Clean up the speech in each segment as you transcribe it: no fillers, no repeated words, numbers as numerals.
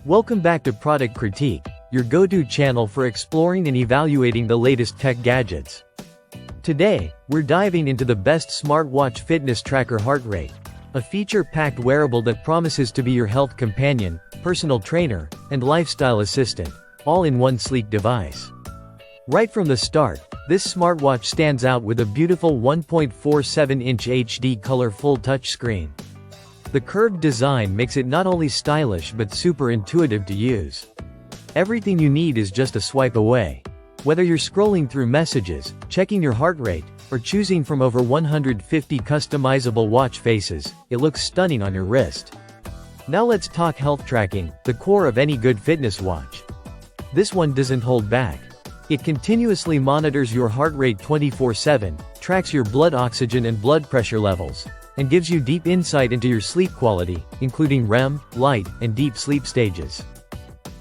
Welcome back to Product Critique, your go-to channel for exploring and evaluating the latest tech gadgets. Today, we're diving into the best smartwatch fitness tracker heart rate, a feature-packed wearable that promises to be your health companion, personal trainer, and lifestyle assistant, all in one sleek device. Right from the start, this smartwatch stands out with a beautiful 1.47-inch HD color full touchscreen. The curved design makes it not only stylish but super intuitive to use. Everything you need is just a swipe away. Whether you're scrolling through messages, checking your heart rate, or choosing from over 150 customizable watch faces, it looks stunning on your wrist. Now let's talk health tracking, the core of any good fitness watch. This one doesn't hold back. It continuously monitors your heart rate 24/7, tracks your blood oxygen and blood pressure levels, and gives you deep insight into your sleep quality, including REM, light, and deep sleep stages.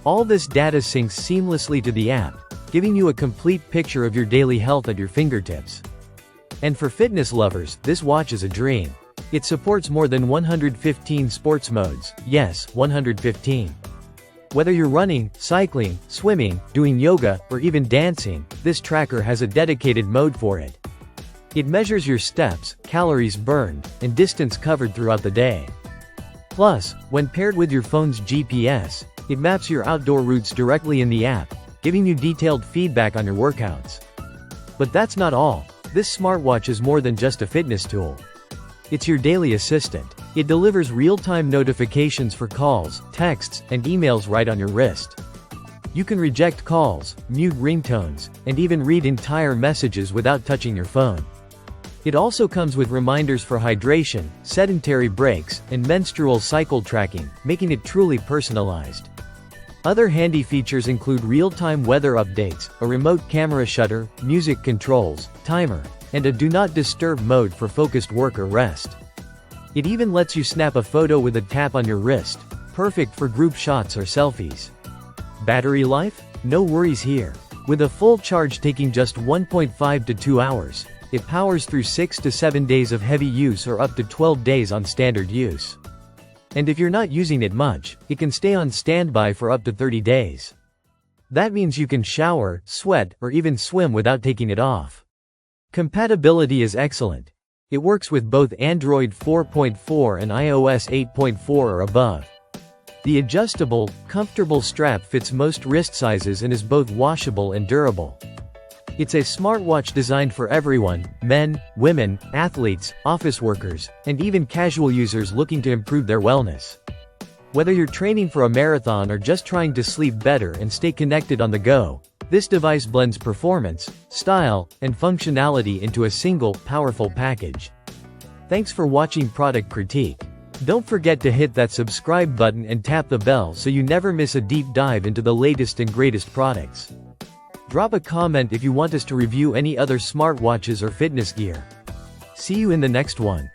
All this data syncs seamlessly to the app, giving you a complete picture of your daily health at your fingertips. And for fitness lovers, this watch is a dream. It supports more than 115 sports modes, yes, 115. Whether you're running, cycling, swimming, doing yoga, or even dancing, this tracker has a dedicated mode for it. It measures your steps, calories burned, and distance covered throughout the day. Plus, when paired with your phone's GPS, it maps your outdoor routes directly in the app, giving you detailed feedback on your workouts. But that's not all. This smartwatch is more than just a fitness tool. It's your daily assistant. It delivers real-time notifications for calls, texts, and emails right on your wrist. You can reject calls, mute ringtones, and even read entire messages without touching your phone. It also comes with reminders for hydration, sedentary breaks, and menstrual cycle tracking, making it truly personalized. Other handy features include real-time weather updates, a remote camera shutter, music controls, timer, and a do not disturb mode for focused work or rest. It even lets you snap a photo with a tap on your wrist, perfect for group shots or selfies. Battery life? No worries here. With a full charge taking just 1.5 to 2 hours, it powers through 6 to 7 days of heavy use or up to 12 days on standard use. And if you're not using it much, it can stay on standby for up to 30 days. That means you can shower, sweat, or even swim without taking it off. Compatibility is excellent. It works with both Android 4.4 and iOS 8.4 or above. The adjustable, comfortable strap fits most wrist sizes and is both washable and durable. It's a smartwatch designed for everyone: men, women, athletes, office workers, and even casual users looking to improve their wellness. Whether you're training for a marathon or just trying to sleep better and stay connected on the go, this device blends performance, style, and functionality into a single, powerful package. Thanks for watching Product Critique. Don't forget to hit that subscribe button and tap the bell so you never miss a deep dive into the latest and greatest products. Drop a comment if you want us to review any other smartwatches or fitness gear. See you in the next one.